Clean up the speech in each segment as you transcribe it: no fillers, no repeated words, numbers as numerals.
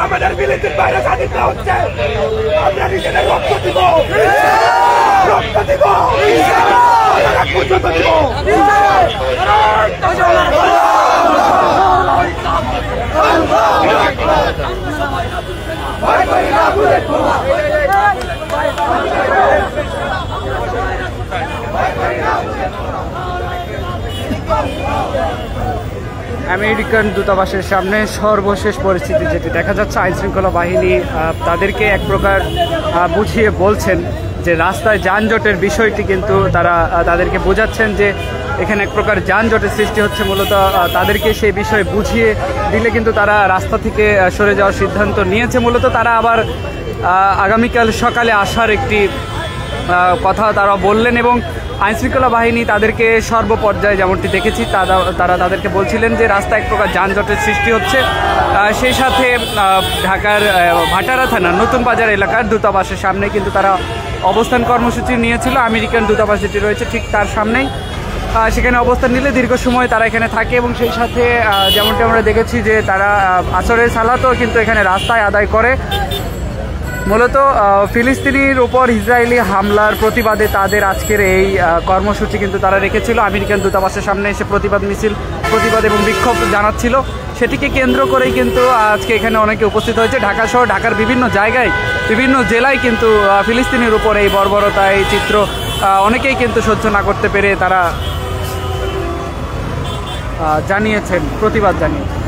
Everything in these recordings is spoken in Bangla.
আমাদের বিলেতের বাইরে স্বাধীন হচ্ছে আমরা নিজেদের রক্ত দিব রক্ত দিব পর্যন্ত দিব আমেরিকান দূতাবাসের সামনে সর্বশেষ পরিস্থিতি যেটি দেখা যাচ্ছে, আইনশৃঙ্খলা বাহিনী তাদেরকে এক প্রকার বুঝিয়ে বলছেন যে রাস্তায় যানজটের বিষয়টি, কিন্তু তারা তাদেরকে বোঝাচ্ছেন যে এখানে এক প্রকার যানজটের সৃষ্টি হচ্ছে। মূলত তাদেরকে সেই বিষয় বুঝিয়ে দিলে কিন্তু তারা রাস্তা থেকে সরে যাওয়ার সিদ্ধান্ত নিয়েছে। মূলত তারা আবার আগামীকাল সকালে আসার একটি কথা তারা বললেন এবং আইনশৃঙ্খলা বাহিনী তাদেরকে সর্বপর্যায়ে যেমনটি দেখেছি তারা তাদেরকে বলছিলেন যে রাস্তায় এক প্রকার যানজটের সৃষ্টি হচ্ছে। সেই সাথে ঢাকার ভাটারা থানার নতুন বাজার এলাকার দূতাবাসের সামনে কিন্তু তারা অবস্থান কর্মসূচি নিয়েছিল। আমেরিকান দূতাবাস যেটি রয়েছে ঠিক তার সামনেই সেখানে অবস্থান নিলে দীর্ঘ সময় তারা এখানে থাকে এবং সেই সাথে যেমনটি আমরা দেখেছি যে তারা আসরের সালাতও কিন্তু এখানে রাস্তায় আদায় করে। মূলত ফিলিস্তিনির উপর ইসরায়েলি হামলার প্রতিবাদে তাদের আজকের এই কর্মসূচি কিন্তু তারা রেখেছিল। আমেরিকান দূতাবাসের সামনে এসে প্রতিবাদ এবং বিক্ষোভ জানাচ্ছিল। সেটিকে কেন্দ্র করেই কিন্তু আজকে এখানে অনেকে উপস্থিত হয়েছে। ঢাকা সহ ঢাকার বিভিন্ন জায়গায়, বিভিন্ন জেলায় কিন্তু ফিলিস্তিনির উপর এই বর্বরতা, এই চিত্র অনেকেই কিন্তু সহ্য না করতে পেরে তারা জানিয়েছেন, প্রতিবাদ জানিয়েছেন।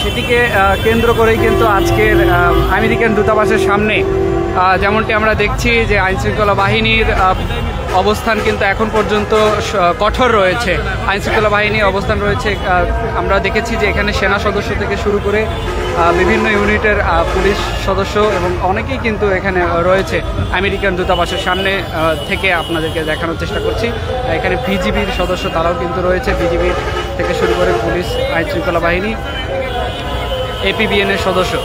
সেটিকে কেন্দ্র করেই কিন্তু আজকের আমেরিকান দূতাবাসের সামনে যেমনটি আমরা দেখছি যে আইনশৃঙ্খলা বাহিনীর অবস্থান কিন্তু এখন পর্যন্ত কঠোর রয়েছে। আইনশৃঙ্খলা বাহিনীর অবস্থান রয়েছে, আমরা দেখেছি যে এখানে সেনা সদস্য থেকে শুরু করে বিভিন্ন ইউনিটের পুলিশ সদস্য এবং অনেকেই কিন্তু এখানে রয়েছে। আমেরিকান দূতাবাসের সামনে থেকে আপনাদেরকে দেখানোর চেষ্টা করছি। এখানে বিজিবির সদস্য তারাও কিন্তু রয়েছে, বিজিবির থেকে শুরু করে পুলিশ, আইনশৃঙ্খলা বাহিনী, এপিবিএনের সদস্য।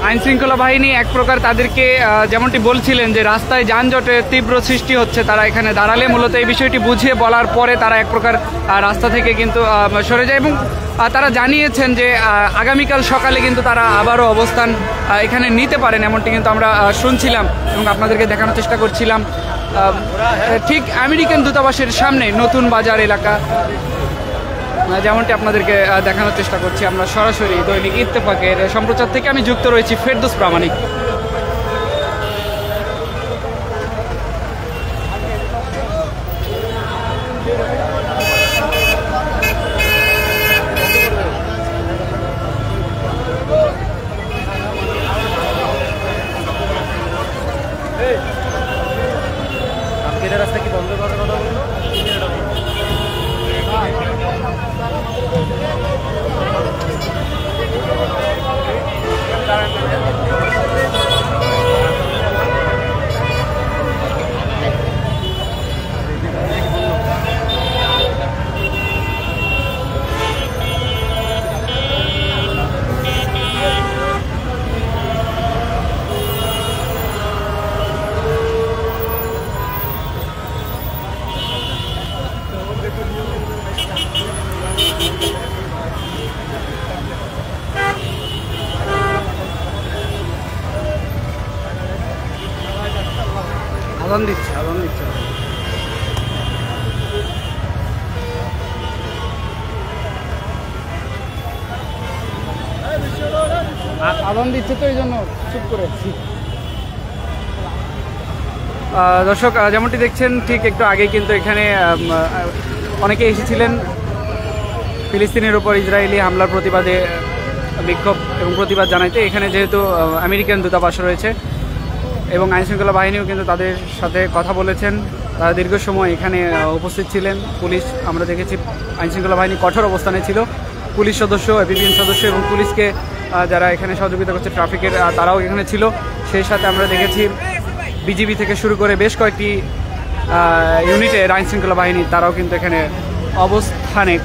আইনশৃঙ্খলা বাহিনী এক প্রকার তাদেরকে যেমনটি বলছিলেন যে রাস্তায় যানজটের তীব্র সৃষ্টি হচ্ছে, তারা এখানে দাঁড়ালে মূলত এই বিষয়টি বুঝিয়ে বলার পরে তারা এক প্রকার রাস্তা থেকে কিন্তু সরে যায় এবং তারা জানিয়েছেন যে আগামীকাল সকালে কিন্তু তারা আবারও অবস্থান এখানে নিতে পারেন, এমনটি কিন্তু আমরা শুনছিলাম এবং আপনাদেরকে দেখানোর চেষ্টা করছিলাম। ঠিক আমেরিকান দূতাবাসের সামনে নতুন বাজার এলাকা, যেমনটি আপনাদেরকে দেখানোর চেষ্টা করছি আমরা সরাসরি দৈনিক ইত্তেফাকের সম্প্রচার থেকে। আমি যুক্ত রয়েছি ফেরদৌস প্রামাণিক। রাস্তা কি বন্ধ করার কথা বললো? আদান দিচ্ছে আদান দিচ্ছে তো এই জন্য চুপ করে আছি। দর্শক যেমনটি দেখছেন ঠিক একটু আগেই কিন্তু এখানে অনেকে এসেছিলেন ফিলিস্তিনের উপর ইসরায়েলি হামলার প্রতিবাদে বিক্ষোভ এবং প্রতিবাদ জানাইতে। এখানে যেহেতু আমেরিকান দূতাবাস রয়েছে এবং আইনশৃঙ্খলা বাহিনীও কিন্তু তাদের সাথে কথা বলেছেন, তারা দীর্ঘ সময় এখানে উপস্থিত ছিলেন। পুলিশ আমরা দেখেছি আইনশৃঙ্খলা বাহিনী কঠোর অবস্থানে ছিল, পুলিশ সদস্য, এপিবিএন সদস্য এবং পুলিশকে যারা এখানে সহযোগিতা করছে ট্রাফিকের তারাও এখানে ছিল। সেই সাথে আমরা দেখেছি বিজিবি থেকে শুরু করে বেশ কয়েকটি ইউনিটের আইনশৃঙ্খলা বাহিনী তারাও কিন্তু এখানে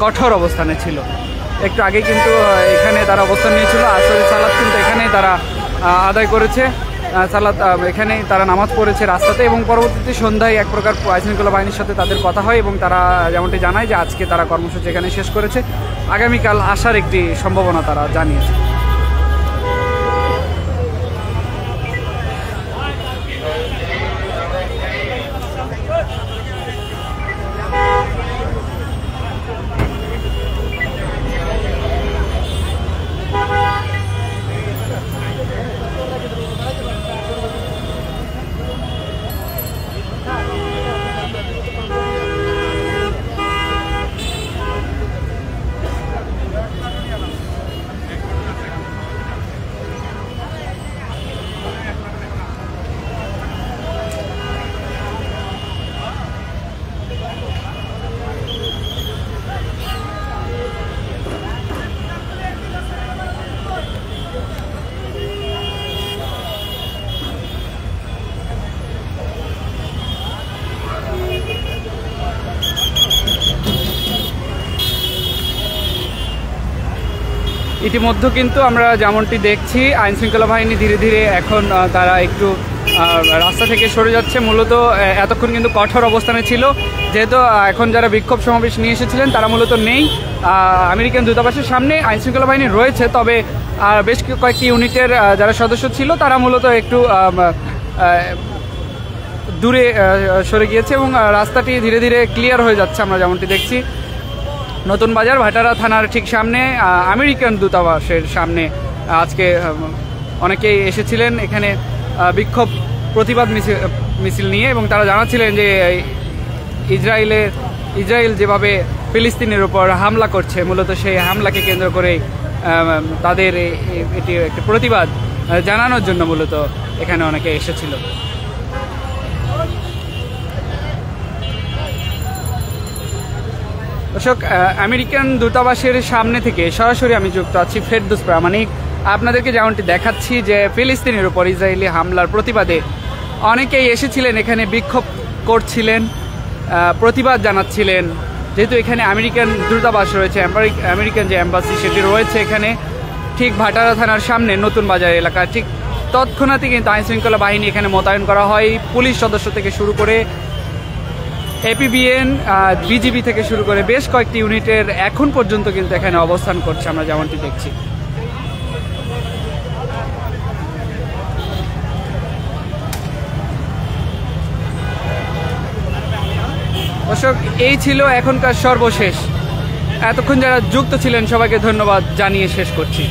কঠোর অবস্থানে ছিল। একটু আগে কিন্তু এখানে তারা অবস্থান নিয়েছিল, আসরের সালাত কিন্তু এখানেই তারা আদায় করেছে, সালাত এখানেই তারা নামাজ পড়েছে রাস্তাতে এবং পরবর্তীতে সন্ধ্যায় এক প্রকার আইনশৃঙ্খলা বাহিনীর সাথে তাদের কথা হয় এবং তারা যেমনটি জানায় যে আজকে তারা কর্মসূচি এখানে শেষ করেছে, আগামীকাল আসার একটি সম্ভাবনা তারা জানিয়েছে। ইতিমধ্যে কিন্তু আমরা যেমনটি দেখছি আইনশৃঙ্খলা বাহিনী ধীরে ধীরে এখন তারা একটু রাস্তা থেকে সরে যাচ্ছে। মূলত এতক্ষণ কিন্তু কঠোর অবস্থানে ছিল, যেহেতু এখন যারা বিক্ষোভ সমাবেশ নিয়ে এসেছিলেন তারা মূলত নেই। আমেরিকান দূতাবাসের সামনে আইনশৃঙ্খলা বাহিনী রয়েছে, তবে বেশ কয়েকটি ইউনিটের যারা সদস্য ছিল তারা মূলত একটু দূরে সরে গিয়েছে এবং রাস্তাটি ধীরে ধীরে ক্লিয়ার হয়ে যাচ্ছে। আমরা যেমনটি দেখছি নতুন বাজার ভাটারা থানার ঠিক সামনে আমেরিকান দূতাবাসের সামনে আজকে অনেকেই এসেছিলেন এখানে বিক্ষোভ প্রতিবাদ মিছিল নিয়ে এবং তারা জানাচ্ছিলেন যে ইসরায়েল যেভাবে ফিলিস্তিনের উপর হামলা করছে, মূলত সেই হামলাকে কেন্দ্র করে তাদের এটি একটি প্রতিবাদ জানানোর জন্য মূলত এখানে অনেকে এসেছিল। দর্শক আমেরিকান দূতাবাসের সামনে থেকে সরাসরি আমি যুক্ত আছি ফেরদৌস প্রামাণিক। আপনাদেরকে যেমনটি দেখাচ্ছি যে ফিলিস্তিনের উপর ইসরায়েলি হামলার প্রতিবাদে অনেকেই এসেছিলেন, এখানে বিক্ষোভ করছিলেন, প্রতিবাদ জানাচ্ছিলেন। যেহেতু এখানে আমেরিকান দূতাবাস রয়েছে, আমেরিকান যে এম্বাসি সেটি রয়েছে এখানে ঠিক ভাটারা থানার সামনে নতুন বাজার এলাকা, ঠিক তৎক্ষণাৎই কিন্তু আইনশৃঙ্খলা বাহিনী এখানে মোতায়েন করা হয়। পুলিশ সদস্য থেকে শুরু করে এপিবিএন, বিজিবি থেকে শুরু করে বেশ কয়েকটি ইউনিটের এখন পর্যন্ত কিন্তু এখানে অবস্থান করছে, আমরা যেমনটি দেখছি। দর্শক এই ছিল এখনকার সর্বশেষ। এতক্ষণ যারা যুক্ত ছিলেন সবাইকে ধন্যবাদ জানিয়ে শেষ করছি।